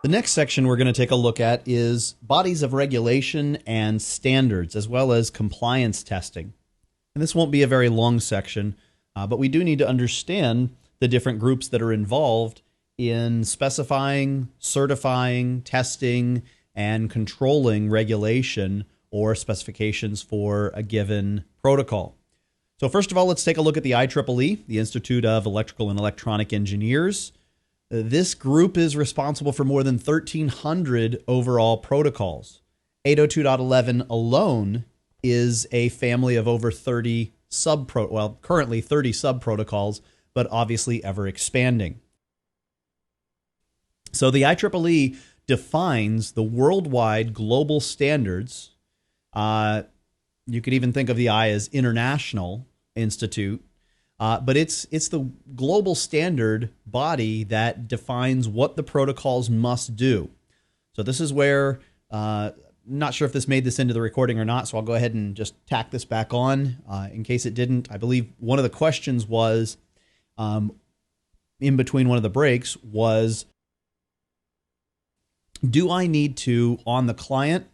The next section we're going to take a look at is bodies of regulation and standards, as well as compliance testing. And this won't be a very long section, but we do need to understand the different groups that are involved in specifying, certifying, testing, and controlling regulation or specifications for a given protocol. So first of all, let's take a look at the IEEE, the Institute of Electrical and Electronic Engineers. This group is responsible for more than 1,300 overall protocols. 802.11 alone is a family of over 30 currently 30 sub-protocols, but obviously ever expanding. So the IEEE defines the worldwide global standards. You could even think of the I as International Institute. But it's the global standard body that defines what the protocols must do. So this is where, not sure if this made this into the recording or not, so I'll go ahead and just tack this back on in case it didn't. I believe one of the questions was, in between one of the breaks, was, do I need to, on the client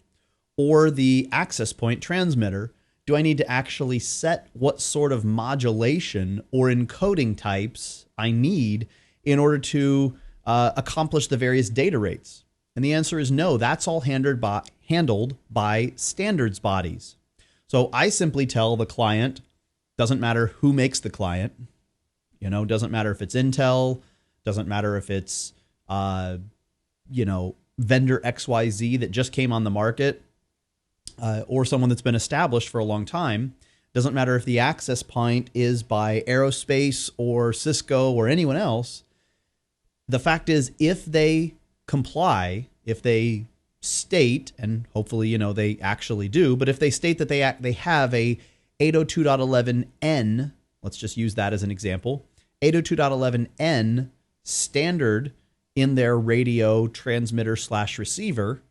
or the access point transmitter, do I need to actually set what sort of modulation or encoding types I need in order to accomplish the various data rates? And the answer is no. That's all handled by standards bodies. So I simply tell the client, doesn't matter who makes the client, doesn't matter if it's Intel, doesn't matter if it's, vendor XYZ that just came on the market, or someone that's been established for a long time. Doesn't matter if the access point is by Aerospace or Cisco or anyone else. The fact is, if they comply, if they state, and hopefully, they actually do, but if they state that they have a 802.11n, let's just use that as an example, 802.11n standard in their radio transmitter / receiver,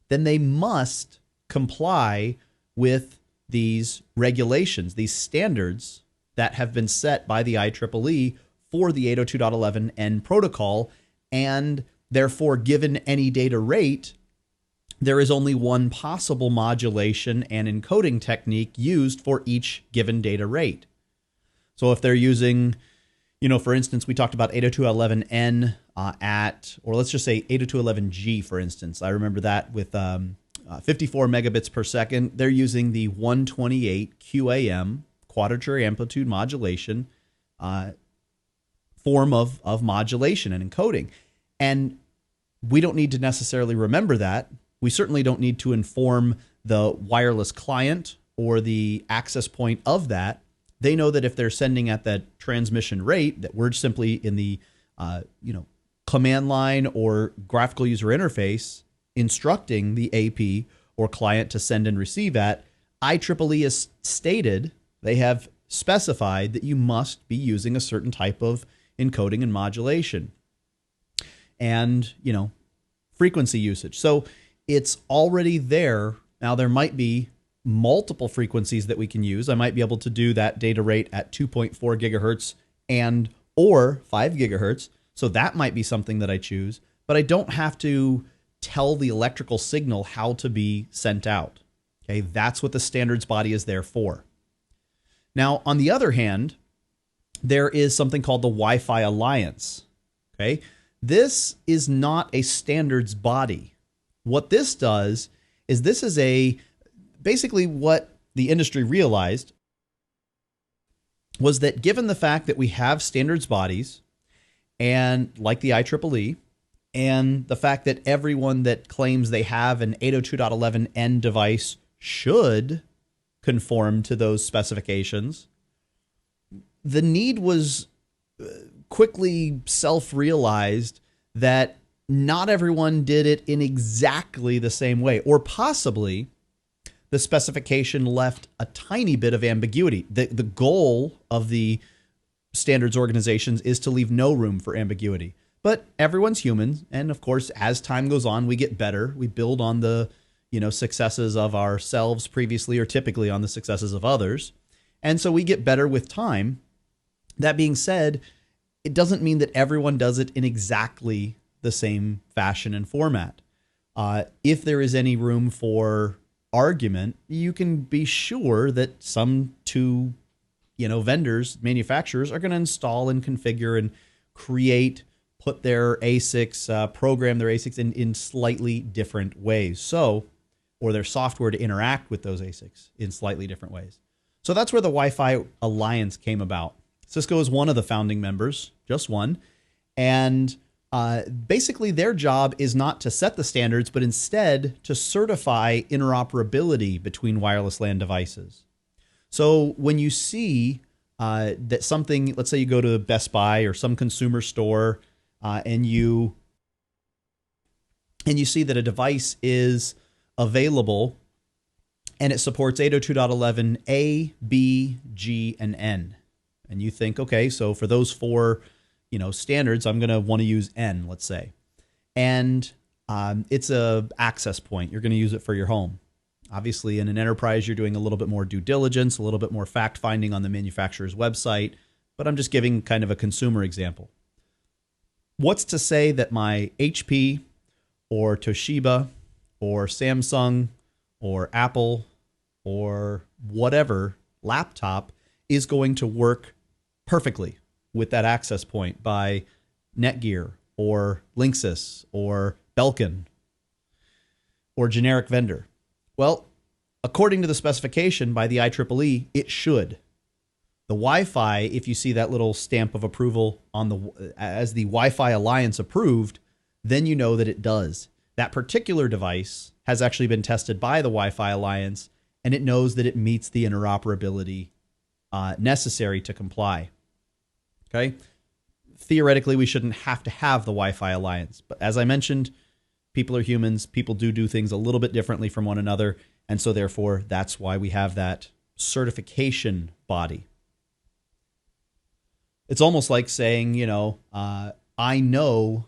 then they must comply with these regulations, these standards that have been set by the IEEE for the 802.11n protocol, and therefore, given any data rate, there is only one possible modulation and encoding technique used for each given data rate. So if they're using, for instance, we talked about 802.11n or let's just say 802.11g, for instance. I remember that with 54 megabits per second. They're using the 128 QAM, quadrature amplitude modulation, form of modulation and encoding. And we don't need to necessarily remember that. We certainly don't need to inform the wireless client or the access point of that. They know that if they're sending at that transmission rate, that we're simply in the command line or graphical user interface instructing the AP or client to send and receive at. IEEE has stated, they have specified that you must be using a certain type of encoding and modulation and, frequency usage. So it's already there. Now there might be multiple frequencies that we can use. I might be able to do that data rate at 2.4 gigahertz or 5 gigahertz. So that might be something that I choose, but I don't have to tell the electrical signal how to be sent out. Okay, that's what the standards body is there for. Now, on the other hand, there is something called the Wi-Fi Alliance. Okay, this is not a standards body. What this does is basically what the industry realized was that given the fact that we have standards bodies and like the IEEE, and the fact that everyone that claims they have an 802.11n device should conform to those specifications, the need was quickly self-realized that not everyone did it in exactly the same way, or possibly the specification left a tiny bit of ambiguity. The goal of the standards organizations is to leave no room for ambiguity. But everyone's human, and of course, as time goes on, we get better. We build on the successes of ourselves previously, or typically on the successes of others. And so we get better with time. That being said, it doesn't mean that everyone does it in exactly the same fashion and format. If there is any room for argument, you can be sure that some two, vendors, manufacturers are going to install and configure and put their ASICs, program their ASICs in slightly different ways. Or their software to interact with those ASICs in slightly different ways. So that's where the Wi-Fi Alliance came about. Cisco is one of the founding members, just one. And basically their job is not to set the standards, but instead to certify interoperability between wireless LAN devices. So when you see that something, let's say you go to Best Buy or some consumer store, and you see that a device is available and it supports 802.11a, b, g, and n. And you think, okay, so for those four, standards, I'm going to want to use n, let's say. And it's a access point. You're going to use it for your home. Obviously, in an enterprise, you're doing a little bit more due diligence, a little bit more fact-finding on the manufacturer's website, but I'm just giving kind of a consumer example. What's to say that my HP or Toshiba or Samsung or Apple or whatever laptop is going to work perfectly with that access point by Netgear or Linksys or Belkin or generic vendor? Well, according to the specification by the IEEE, it should. The Wi-Fi, if you see that little stamp of approval as the Wi-Fi Alliance approved, then you know that it does. That particular device has actually been tested by the Wi-Fi Alliance, and it knows that it meets the interoperability necessary to comply. Okay? Theoretically, we shouldn't have to have the Wi-Fi Alliance, but as I mentioned, people are humans. People do things a little bit differently from one another, and so therefore, that's why we have that certification body. It's almost like saying, I know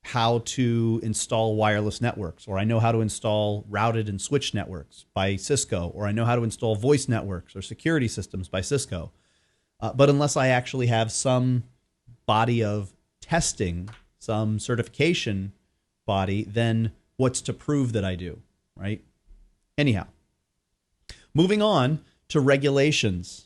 how to install wireless networks, or I know how to install routed and switched networks by Cisco, or I know how to install voice networks or security systems by Cisco. But unless I actually have some body of testing, some certification body, then what's to prove that I do, right? Anyhow, moving on to regulations.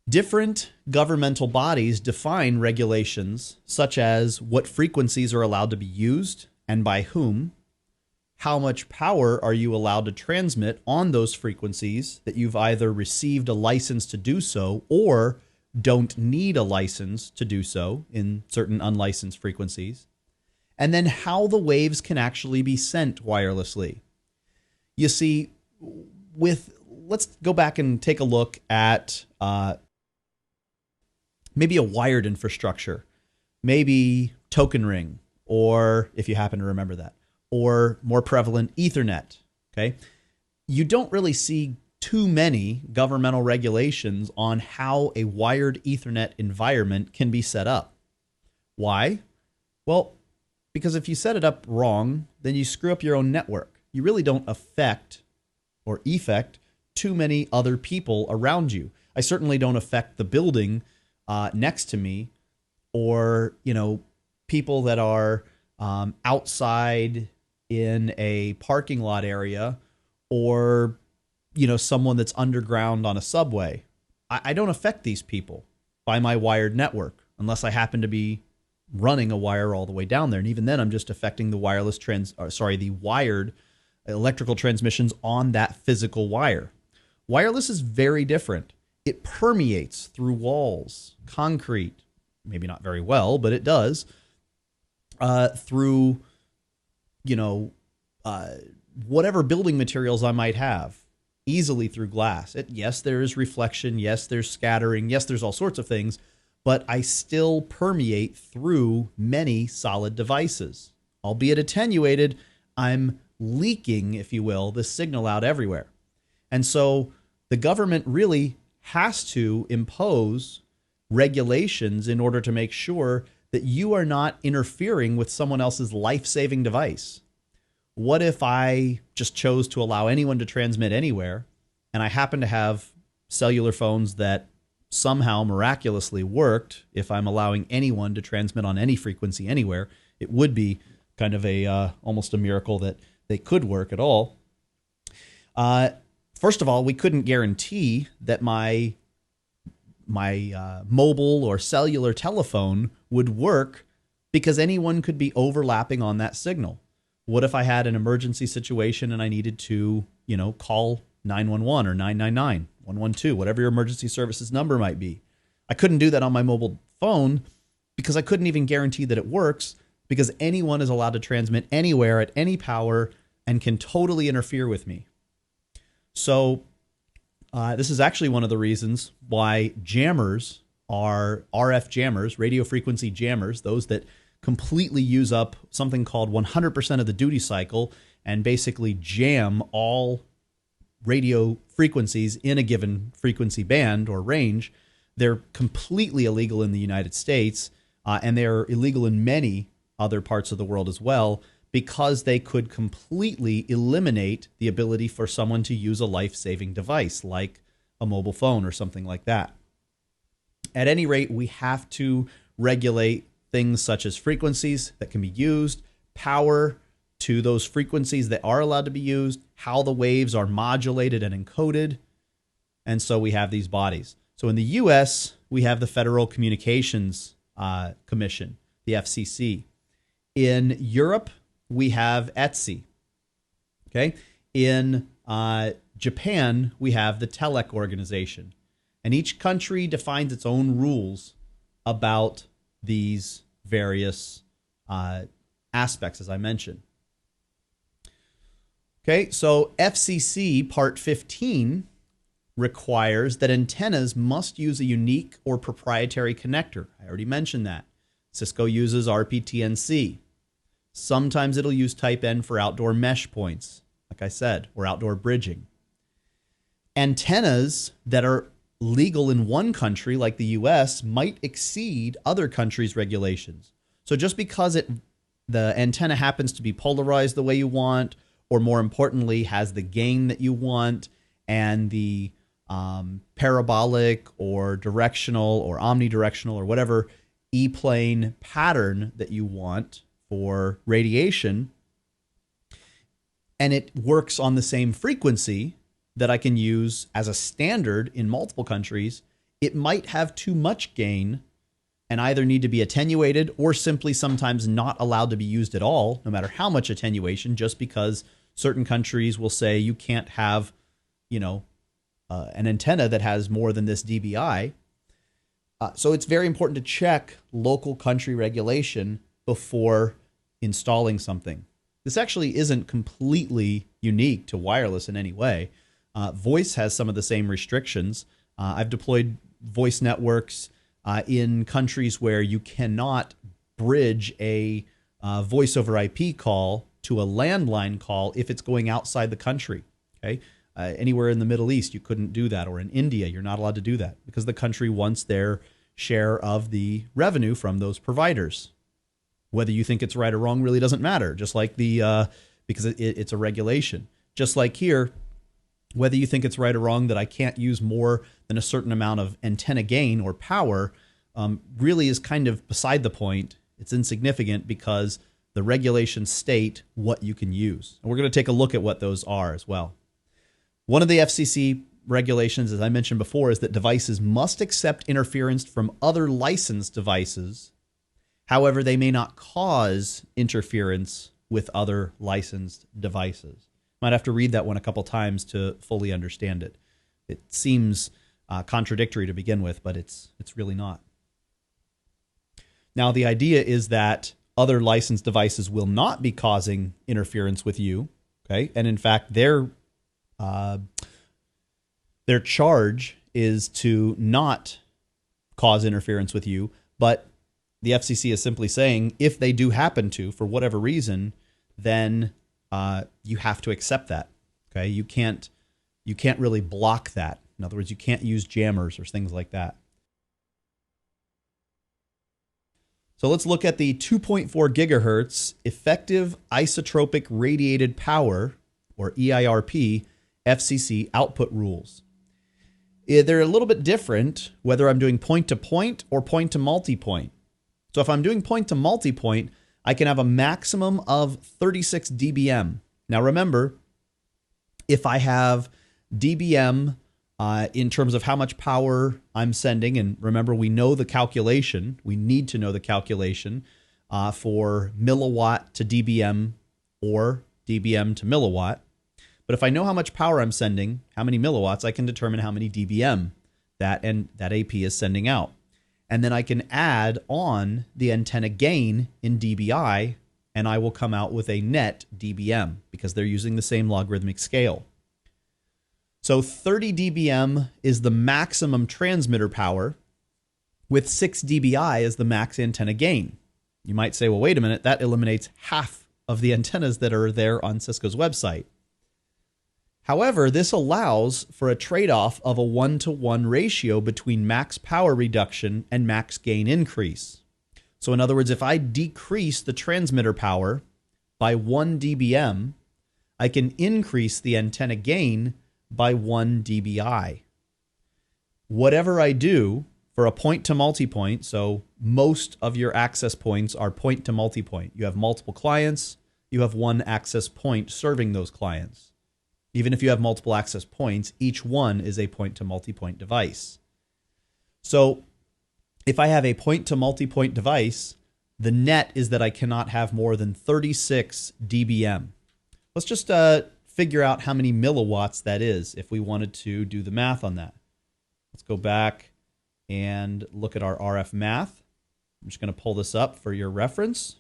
Different governmental bodies define regulations such as what frequencies are allowed to be used and by whom, how much power are you allowed to transmit on those frequencies that you've either received a license to do so or don't need a license to do so in certain unlicensed frequencies, and then how the waves can actually be sent wirelessly. You see, let's go back and take a look at maybe a wired infrastructure, maybe token ring, or if you happen to remember that, or more prevalent Ethernet, okay? You don't really see too many governmental regulations on how a wired Ethernet environment can be set up. Why? Well, because if you set it up wrong, then you screw up your own network. You really don't affect too many other people around you. I certainly don't affect the building next to me, or people that are outside in a parking lot area, or someone that's underground on a subway. I don't affect these people by my wired network unless I happen to be running a wire all the way down there, and even then I'm just affecting the the wired electrical transmissions on that physical wire. Wireless is very different. It permeates through walls, concrete, maybe not very well, but it does, through, whatever building materials I might have, easily through glass. Yes, there is reflection. Yes, there's scattering. Yes, there's all sorts of things, but I still permeate through many solid devices. Albeit attenuated, I'm leaking, if you will, the signal out everywhere. And so the government really has to impose regulations in order to make sure that you are not interfering with someone else's life-saving device. What if I just chose to allow anyone to transmit anywhere, and I happen to have cellular phones that somehow miraculously worked if I'm allowing anyone to transmit on any frequency anywhere, it would be kind of a almost a miracle that they could work at all. First of all, we couldn't guarantee that my mobile or cellular telephone would work because anyone could be overlapping on that signal. What if I had an emergency situation and I needed to, call 911 or 999, 112, whatever your emergency services number might be? I couldn't do that on my mobile phone because I couldn't even guarantee that it works, because anyone is allowed to transmit anywhere at any power and can totally interfere with me. So this is actually one of the reasons why jammers are RF jammers, radio frequency jammers, those that completely use up something called 100% of the duty cycle and basically jam all radio frequencies in a given frequency band or range. They're completely illegal in the United States, and they're illegal in many other parts of the world as well, because they could completely eliminate the ability for someone to use a life-saving device like a mobile phone or something like that. At any rate, we have to regulate things such as frequencies that can be used, power to those frequencies that are allowed to be used, how the waves are modulated and encoded. And so we have these bodies. So in the US, we have the Federal Communications Commission, the FCC. In Europe, we have ETSI. Okay. In Japan, we have the TELEC organization. And each country defines its own rules about these various aspects, as I mentioned. Okay, so FCC Part 15 requires that antennas must use a unique or proprietary connector. I already mentioned that. Cisco uses RPTNC. Sometimes it'll use Type N for outdoor mesh points, like I said, or outdoor bridging. Antennas that are legal in one country, like the US, might exceed other countries' regulations. So just because the antenna happens to be polarized the way you want, or more importantly, has the gain that you want, and the parabolic or directional or omnidirectional or whatever E-plane pattern that you want for radiation, and it works on the same frequency that I can use as a standard in multiple countries, it might have too much gain and either need to be attenuated or simply sometimes not allowed to be used at all, no matter how much attenuation, just because certain countries will say you can't have, an antenna that has more than this dBi. So it's very important to check local country regulation before installing something. This actually isn't completely unique to wireless in any way. Voice has some of the same restrictions. I've deployed voice networks in countries where you cannot bridge a voice over IP call to a landline call if it's going outside the country. Okay, anywhere in the Middle East, you couldn't do that, or in India, you're not allowed to do that because the country wants their share of the revenue from those providers. Whether you think it's right or wrong really doesn't matter. Just like because it's a regulation. Just like here, whether you think it's right or wrong that I can't use more than a certain amount of antenna gain or power really is kind of beside the point. It's insignificant because the regulations state what you can use. And we're going to take a look at what those are as well. One of the FCC regulations, as I mentioned before, is that devices must accept interference from other licensed devices. However, they may not cause interference with other licensed devices. Might have to read that one a couple times to fully understand it. It seems contradictory to begin with, but it's really not. Now, the idea is that other licensed devices will not be causing interference with you, okay? And in fact, their charge is to not cause interference with you, but the FCC is simply saying if they do happen to, for whatever reason, then you have to accept that. Okay, you can't really block that. In other words, you can't use jammers or things like that. So let's look at the 2.4 gigahertz effective isotropic radiated power, or EIRP, FCC output rules. They're a little bit different whether I'm doing point-to-point or point-to-multipoint. So if I'm doing point-to-multipoint, I can have a maximum of 36 dBm. Now remember, if I have dBm in terms of how much power I'm sending, and remember we know the calculation, we need to know the calculation for milliwatt to dBm or dBm to milliwatt. But if I know how much power I'm sending, how many milliwatts, I can determine how many dBm that AP is sending out. And then I can add on the antenna gain in dBi, and I will come out with a net dBm because they're using the same logarithmic scale. So 30 dBm is the maximum transmitter power, with 6 dBi as the max antenna gain. You might say, well, wait a minute, that eliminates half of the antennas that are there on Cisco's website. However, this allows for a trade-off of a 1-to-1 ratio between max power reduction and max gain increase. So in other words, if I decrease the transmitter power by 1 dBm, I can increase the antenna gain by 1 dBi. Whatever I do for a point to multipoint, so most of your access points are point to multipoint. You have multiple clients, you have one access point serving those clients. Even if you have multiple access points, each one is a point to multipoint device. So if I have a point to multipoint device, the net is that I cannot have more than 36 dBm. Let's just figure out how many milliwatts that is if we wanted to do the math on that. Let's go back and look at our RF math. I'm just going to pull this up for your reference.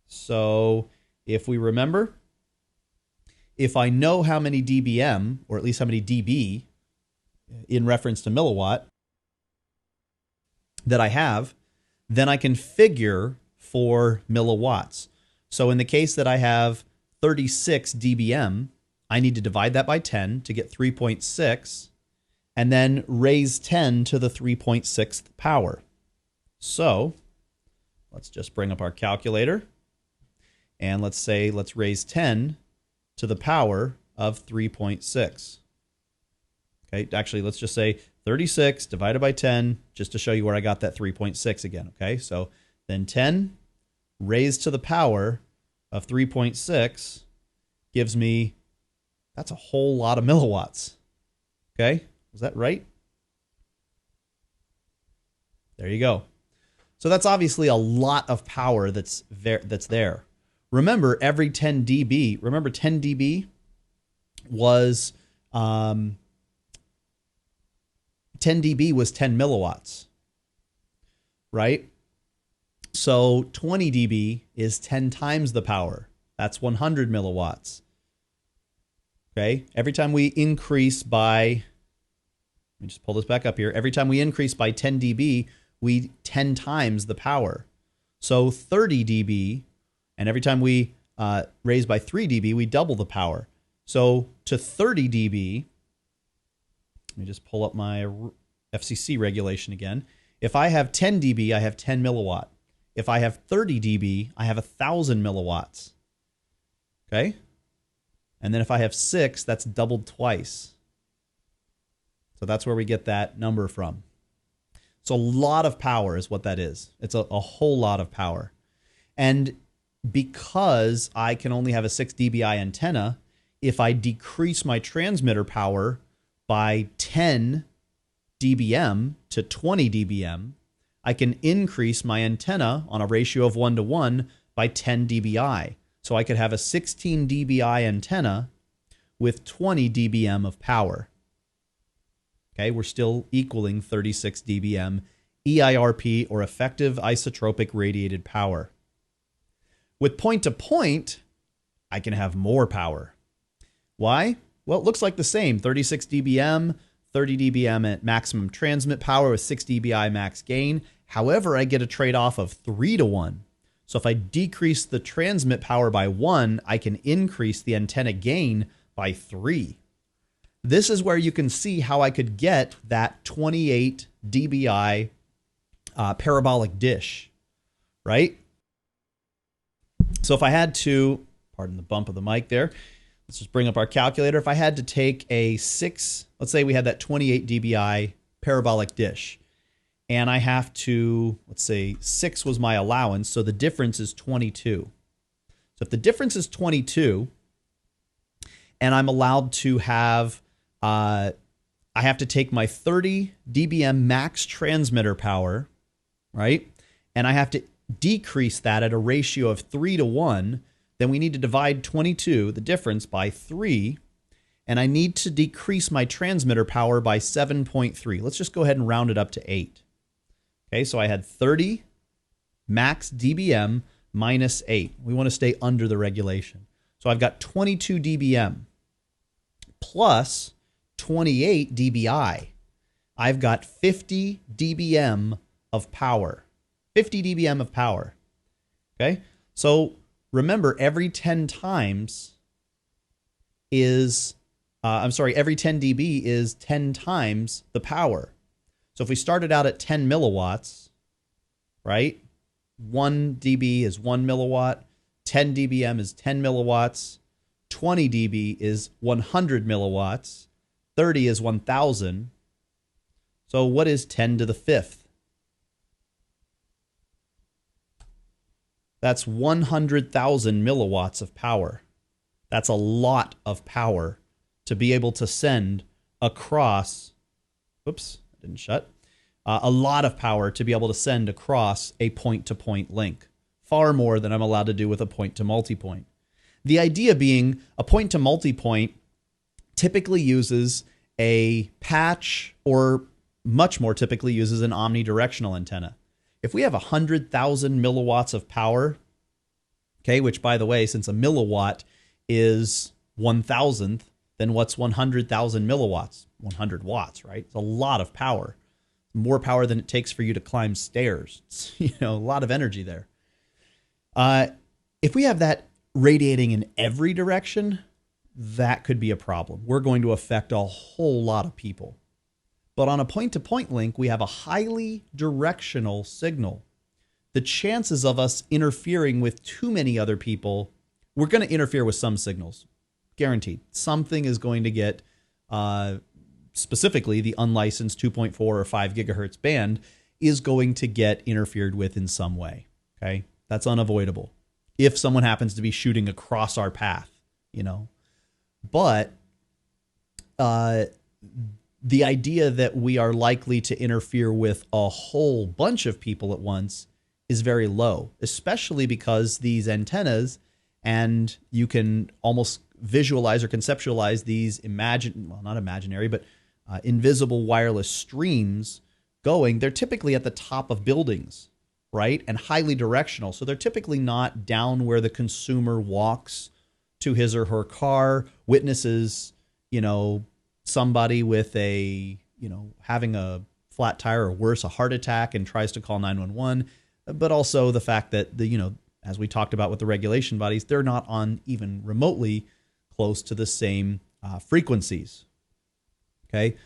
So if we remember, if I know how many dBm, or at least how many dB in reference to milliwatt that I have, then I can figure for milliwatts. So in the case that I have 36 dBm, I need to divide that by 10 to get 3.6, and then raise 10 to the 3.6th power. So let's just bring up our calculator. And let's raise 10 to the power of 3.6. Okay, actually, let's just say 36 divided by 10, just to show you where I got that 3.6 again. Okay, so then 10 raised to the power of 3.6 gives me, that's a whole lot of milliwatts. Okay, is that right? There you go. So that's obviously a lot of power that's there. Remember, every 10 dB, remember 10 dB was 10 dB was 10 milliwatts, right? So 20 dB is 10 times the power. That's 100 milliwatts. Okay, every time we increase by, let me just pull this back up here. Every time we increase by 10 dB, we 10 times the power. So 30 dB, and every time we raise by 3 dB, we double the power. So to 30 dB, let me just pull up my FCC regulation again. If I have 10 dB, I have 10 milliwatt. If I have 30 dB, I have 1,000 milliwatts. Okay? And then if I have 6, that's doubled twice. So that's where we get that number from. So a lot of power is what that is. It's a whole lot of power. And because I can only have a 6 dBi antenna, if I decrease my transmitter power by 10 dBm to 20 dBm, I can increase my antenna on a ratio of 1-to-1 by 10 dBi. So I could have a 16 dBi antenna with 20 dBm of power. Okay, we're still equaling 36 dBm EIRP, or effective isotropic radiated power. With point-to-point, I can have more power. Why? Well, it looks like the same. 36 dBm, 30 dBm at maximum transmit power with 6 dBi max gain. However, I get a trade-off of 3-to-1. So if I decrease the transmit power by 1, I can increase the antenna gain by 3. This is where you can see how I could get that 28 dBi parabolic dish, right? So if I had to, pardon the bump of the mic there, let's just bring up our calculator. If I had to take a let's say we had that 28 dBi parabolic dish, and I have to, let's say 6 was my allowance, so the difference is 22. So if the difference is 22, and I'm allowed to have, I have to take my 30 dBm max transmitter power, right? And I have to decrease that at a ratio of 3 to 1, then we need to divide 22, the difference, by 3, and I need to decrease my transmitter power by 7.3. Let's just go ahead and round it up to 8. Okay, so I had 30 max dBm minus 8. We want to stay under the regulation. So I've got 22 dBm plus 28 dBi. I've got 50 dBm of power. 50 dBm of power. Okay, so remember, every 10 times is, every 10 dB is 10 times the power. So if we started out at 10 milliwatts, right? 1 dB is 1 milliwatt, 10 dBm is 10 milliwatts, 20 dB is 100 milliwatts, 30 is 1,000. So what is 10 to the 5th? That's 100,000 milliwatts of power. That's a lot of power to be able to send across, whoops, I didn't shut, a lot of power to be able to send across a point-to-point link, far more than I'm allowed to do with a point-to-multipoint. The idea being a point-to-multipoint typically uses a patch, or much more typically uses an omnidirectional antenna. If we have 100,000 milliwatts of power, okay, which by the way, since a milliwatt is 1,000th, then what's 100,000 milliwatts? 100 watts, right? It's a lot of power. More power than it takes for you to climb stairs. It's, a lot of energy there. If we have that radiating in every direction, that could be a problem. We're going to affect a whole lot of people. But on a point-to-point link, we have a highly directional signal. The chances of us interfering with too many other people, we're going to interfere with some signals. Guaranteed. Something is going to get, specifically the unlicensed 2.4 or 5 gigahertz band is going to get interfered with in some way. Okay? That's unavoidable. If someone happens to be shooting across our path, But the idea that we are likely to interfere with a whole bunch of people at once is very low, especially because these antennas, and you can almost visualize or conceptualize these not imaginary, but invisible wireless streams going, they're typically at the top of buildings, right? And highly directional. So they're typically not down where the consumer walks to his or her car, witnesses, somebody with a, having a flat tire or worse, a heart attack, and tries to call 911. But also the fact that as we talked about with the regulation bodies, they're not on even remotely close to the same frequencies. Okay.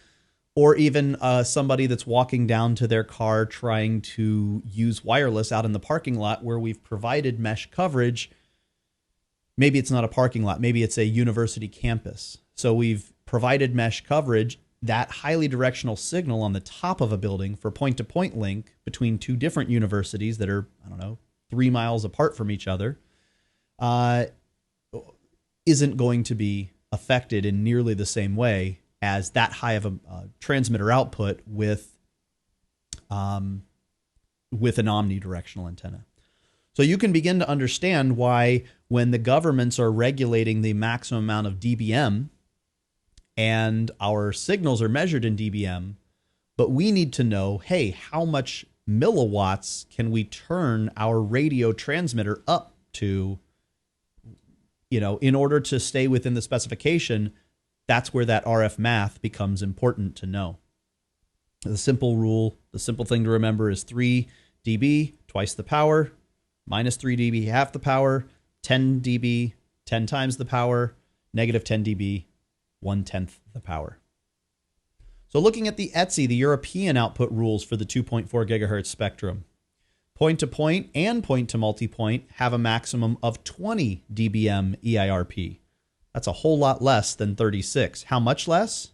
Or even somebody that's walking down to their car trying to use wireless out in the parking lot where we've provided mesh coverage. Maybe it's not a parking lot. Maybe it's a university campus. So we've provided mesh coverage, that highly directional signal on the top of a building for point-to-point link between two different universities that are, 3 miles apart from each other, isn't going to be affected in nearly the same way as that high of a transmitter output with an omnidirectional antenna. So you can begin to understand why when the governments are regulating the maximum amount of dBm and our signals are measured in dBm, but we need to know, hey, how much milliwatts can we turn our radio transmitter up to, in order to stay within the specification. That's where that RF math becomes important to know. The simple thing to remember is 3 dB, twice the power, minus 3 dB, half the power, 10 dB, 10 times the power, negative 10 dB, 1/10 the power. So looking at the ETSI, the European output rules for the 2.4 gigahertz spectrum, point-to-point and point-to-multipoint have a maximum of 20 dBm EIRP. That's a whole lot less than 36. How much less?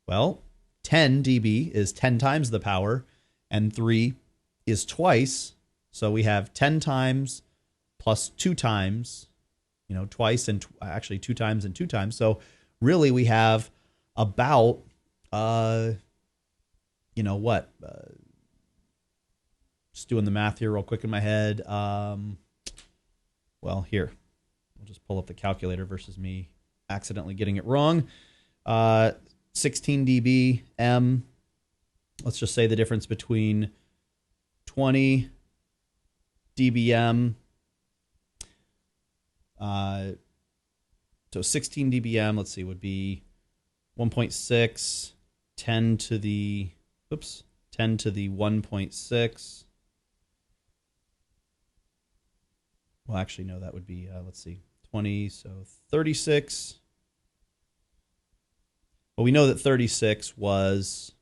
Well, 10 dB is 10 times the power, and 3 is twice. So we have 10 times plus 2 times, twice and actually 2 times and 2 times. So really we have about, just doing the math here real quick in my head. Well, here, we'll just pull up the calculator versus me accidentally getting it wrong. 16 dBm. Let's just say the difference between 20 dBm. So 16 dBm, let's see, would be 1.6, 10 to the 1.6. Well, actually, no, that would be, let's see, 20, so 36. Well, we know that 36 was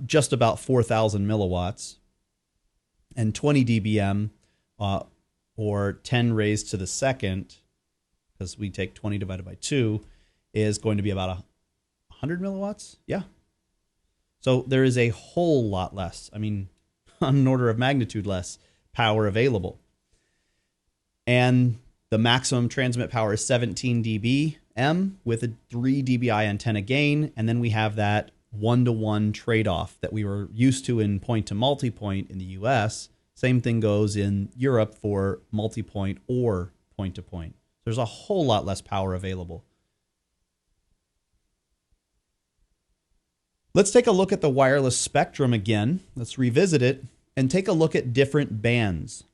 just about 4,000 milliwatts, and 20 dBm, or 10 raised to the second, because we take 20 divided by 2, is going to be about 100 milliwatts. Yeah. So there is a whole lot less, on an order of magnitude less power available. And the maximum transmit power is 17 dBm with a 3 dBi antenna gain. And then we have that one-to-one trade-off that we were used to in point-to-multipoint in the US. Same thing goes in Europe for multipoint or point-to-point. There's a whole lot less power available. Let's take a look at the wireless spectrum again. Let's revisit it and take a look at different bands.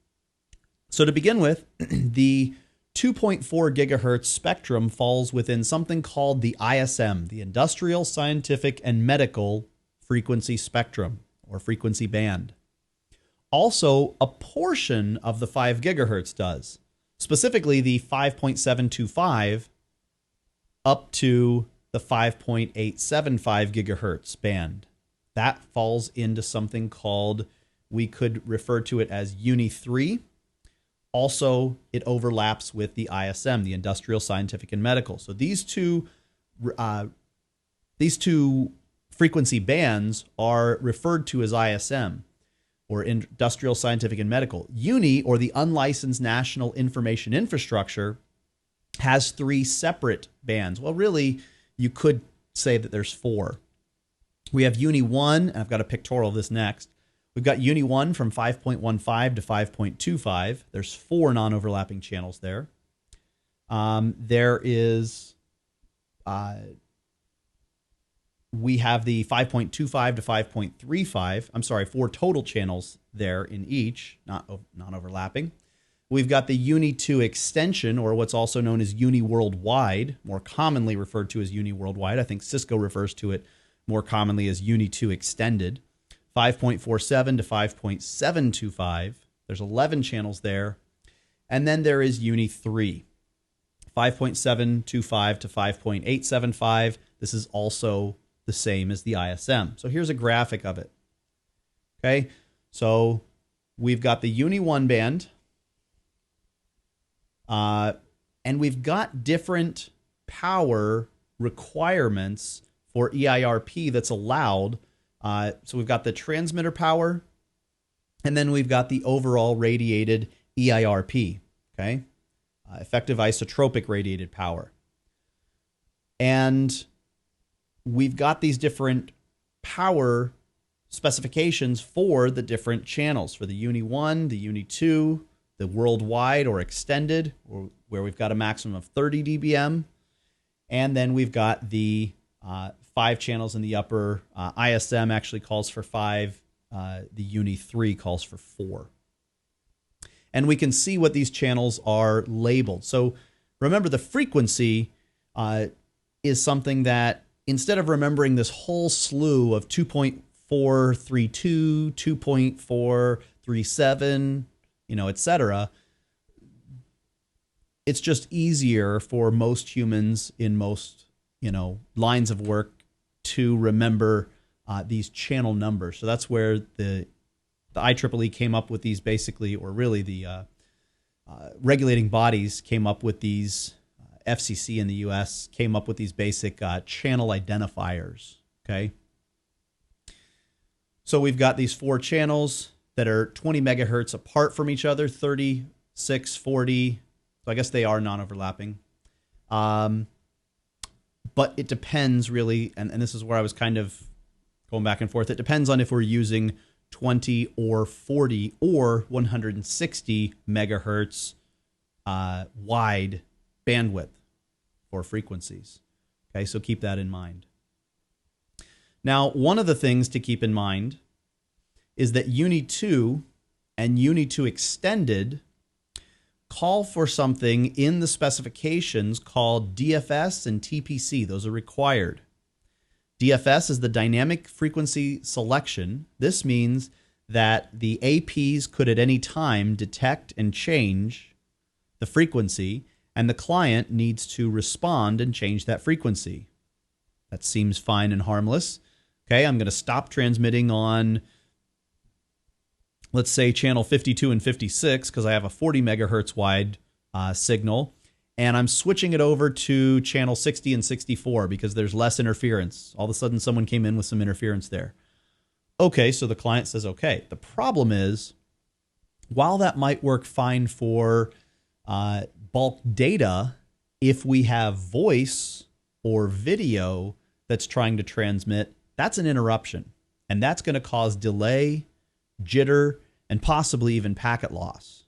So to begin with, the 2.4 gigahertz spectrum falls within something called the ISM, the Industrial, Scientific, and Medical Frequency Spectrum, or frequency band. Also, a portion of the 5 gigahertz does, specifically the 5.725 up to the 5.875 gigahertz band. That falls into something called, we could refer to it as Uni 3. Also, it overlaps with the ISM, the Industrial, Scientific, and Medical. So these two frequency bands are referred to as ISM, or Industrial, Scientific, and Medical. Uni, or the Unlicensed National Information Infrastructure, has 3 separate bands. Well, really, you could say that there's 4. We have Uni 1, and I've got a pictorial of this next. We've got Uni 1 from 5.15 to 5.25. There's 4 non-overlapping channels there. We have the 5.25 to 5.35. I'm sorry, 4 total channels there in each, not non-overlapping. We've got the Uni 2 extension, or what's also known as Uni Worldwide, more commonly referred to as Uni Worldwide. I think Cisco refers to it more commonly as Uni 2 extended. 5.47 to 5.725. There's 11 channels there. And then there is Uni 3, 5.725 to 5.875. This is also the same as the ISM. So here's a graphic of it. Okay, so we've got the Uni 1 band, and we've got different power requirements for EIRP that's allowed. So we've got the transmitter power, and then we've got the overall radiated EIRP, okay? Effective isotropic radiated power. And we've got these different power specifications for the different channels, for the Uni 1, the Uni 2, the worldwide or extended, or where we've got a maximum of 30 dBm. And then we've got the 5 channels in the upper. ISM actually calls for 5. The Uni 3 calls for 4. And we can see what these channels are labeled. So remember, the frequency is something that, instead of remembering this whole slew of 2.432, 2.437, etc., it's just easier for most humans in most, lines of work to remember these channel numbers. So that's where the IEEE came up with these, basically, or really the regulating bodies came up with these FCC in the US came up with these basic channel identifiers. Okay. So we've got these 4 channels that are 20 megahertz apart from each other, 36, 40. So I guess they are non-overlapping. But it depends really, and this is where I was kind of going back and forth. It depends on if we're using 20 or 40 or 160 megahertz wide bandwidth for frequencies. Okay, so keep that in mind. Now, one of the things to keep in mind is that Uni 2 and Uni 2 Extended call for something in the specifications called DFS and TPC. Those are required. DFS is the dynamic frequency selection. This means that the APs could at any time detect and change the frequency, and the client needs to respond and change that frequency. That seems fine and harmless. Okay, I'm going to stop transmitting on, let's say, channel 52 and 56 because I have a 40 megahertz wide signal, and I'm switching it over to channel 60 and 64 because there's less interference. All of a sudden, someone came in with some interference there. Okay, so the client says, okay. The problem is, while that might work fine for bulk data, if we have voice or video that's trying to transmit, that's an interruption, and that's going to cause delay, jitter, and possibly even packet loss.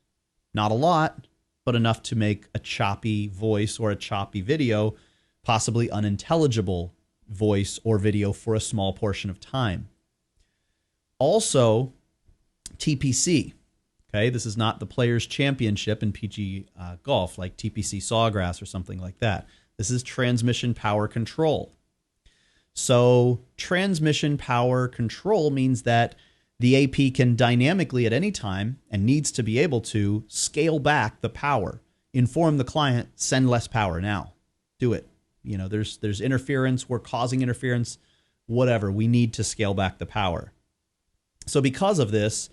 Not a lot, but enough to make a choppy voice or a choppy video possibly unintelligible voice or video for a small portion of time. Also, TPC. Okay, this is not the Players' Championship in PG Golf like TPC Sawgrass or something like that. This is transmission power control. So transmission power control means that the AP can dynamically at any time and needs to be able to scale back the power, inform the client, send less power now, do it. You know, there's interference, we're causing interference, whatever, we need to scale back the power. So because of this,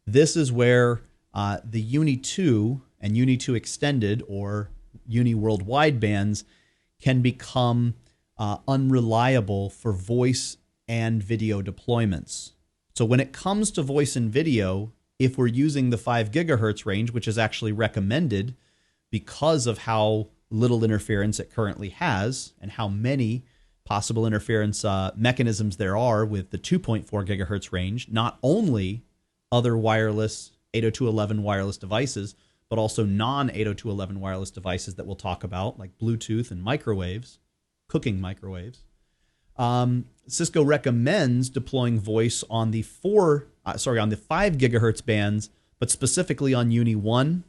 this is where the Uni 2 and Uni 2 Extended or Uni Worldwide bands can become unreliable for voice and video deployments. So when it comes to voice and video, if we're using the 5 gigahertz range, which is actually recommended because of how little interference it currently has and how many possible interference mechanisms there are with the 2.4 gigahertz range, not only other wireless 802.11 wireless devices, but also non-802.11 wireless devices that we'll talk about, like Bluetooth and microwaves, cooking microwaves. Cisco recommends deploying voice on the 5 gigahertz bands, but specifically on Uni 1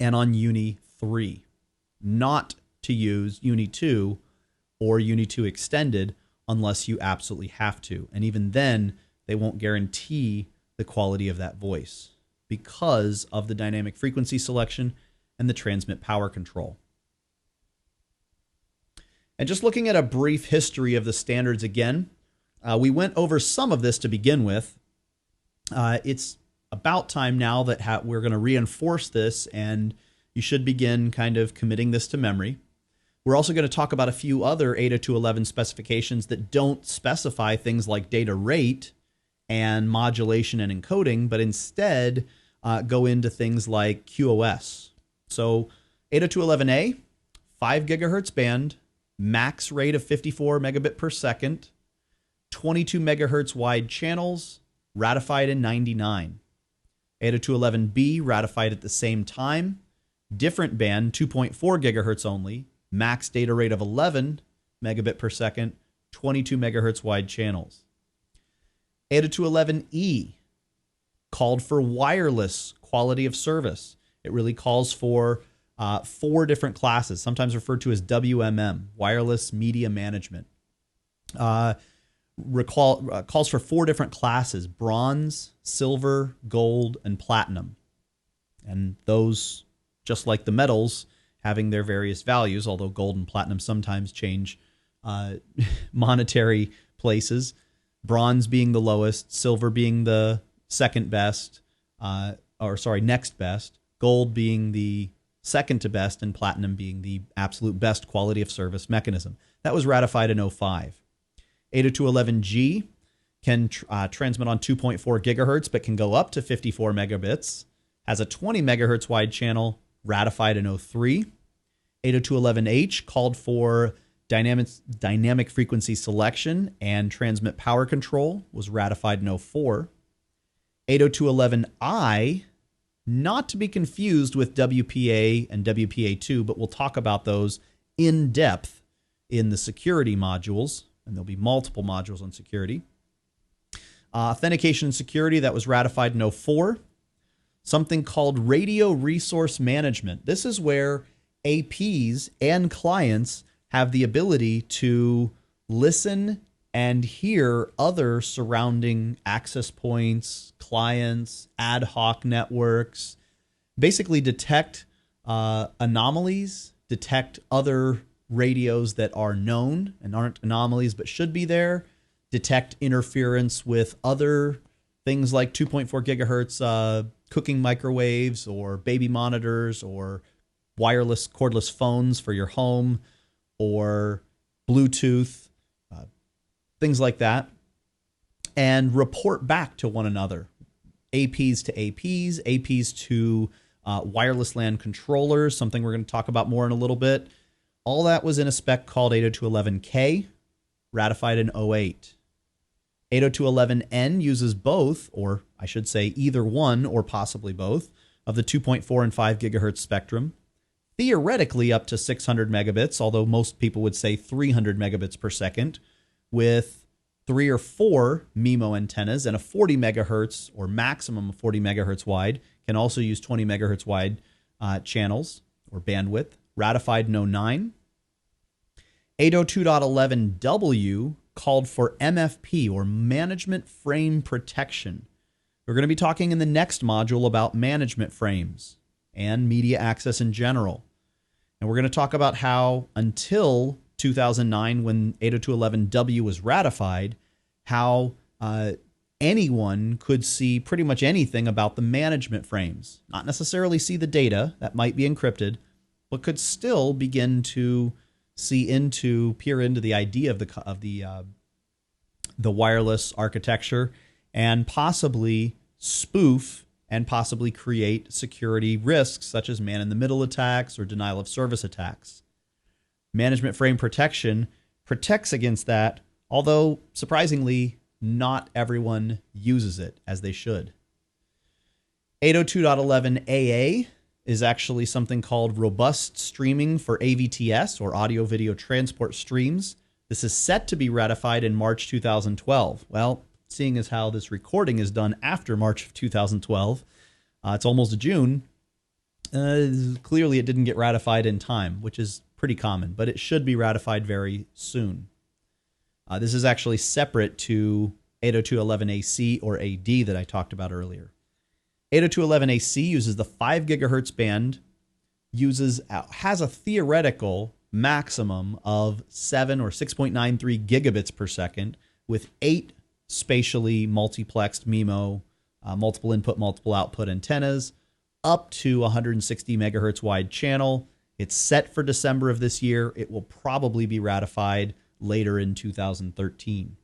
and on Uni 3, not to use Uni 2 or Uni 2 Extended unless you absolutely have to. And even then, they won't guarantee the quality of that voice because of the dynamic frequency selection and the transmit power control. And just looking at a brief history of the standards again, we went over some of this to begin with. It's about time now that we're going to reinforce this, and you should begin kind of committing this to memory. We're also going to talk about a few other 802.11 specifications that don't specify things like data rate and modulation and encoding, but instead go into things like QoS. So 802.11a, 5 gigahertz band, max rate of 54 megabit per second, 22 megahertz wide channels, ratified in 99. 802.11b ratified at the same time, different band, 2.4 gigahertz only, max data rate of 11 megabit per second, 22 megahertz wide channels. 802.11e called for wireless quality of service. It really calls for 4 different classes, sometimes referred to as WMM, wireless media management. Calls for 4 different classes: bronze, silver, gold, and platinum. And those, just like the metals, having their various values, although gold and platinum sometimes change monetary places. Bronze being the lowest, silver being the second best, next best, gold being the second to best, and platinum being the absolute best quality of service mechanism. That was ratified in 2005. 802.11g can transmit on 2.4 gigahertz, but can go up to 54 megabits. Has a 20 megahertz wide channel, ratified in 2003. 802.11h called for dynamic frequency selection and transmit power control, was ratified in 2004. 802.11i, not to be confused with WPA and WPA2, but we'll talk about those in depth in the security modules, and there'll be multiple modules on security. Authentication and security, that was ratified in 2004. Something called radio resource management. This is where APs and clients have the ability to listen and hear other surrounding access points, clients, ad hoc networks, basically detect anomalies, detect other radios that are known and aren't anomalies but should be there, detect interference with other things like 2.4 gigahertz cooking microwaves or baby monitors or wireless cordless phones for your home or Bluetooth, things like that, and report back to one another. APs to APs, APs to wireless LAN controllers, something we're going to talk about more in a little bit. All that was in a spec called 802.11k, ratified in 2008. 802.11n uses both, or I should say either one or possibly both, of the 2.4 and 5 gigahertz spectrum, theoretically up to 600 megabits, although most people would say 300 megabits per second, with 3 or 4 MIMO antennas and a 40 megahertz or maximum of 40 megahertz wide, can also use 20 megahertz wide channels or bandwidth, ratified in 2009. 802.11w called for MFP, or management frame protection. We're going to be talking in the next module about management frames and media access in general. And we're going to talk about how until 2009, when 802.11w was ratified, how anyone could see pretty much anything about the management frames. Not necessarily see the data, that might be encrypted, but could still begin to peer into the idea of the wireless architecture and possibly spoof and possibly create security risks such as man-in-the-middle attacks or denial of service attacks. Management frame protection protects against that, although surprisingly, not everyone uses it as they should. 802.11aa is actually something called robust streaming for AVTS, or audio video transport streams. This is set to be ratified in March 2012. Well, seeing as how this recording is done after March of 2012, it's almost June. Clearly it didn't get ratified in time, which is pretty common, but it should be ratified very soon. This is actually separate to 802.11ac or AD that I talked about earlier. 802.11ac uses the 5 gigahertz band, has a theoretical maximum of 7 or 6.93 gigabits per second with 8 spatially multiplexed MIMO, multiple input, multiple output antennas, up to 160 megahertz wide channel. It's set for December of this year. It will probably be ratified later in 2013.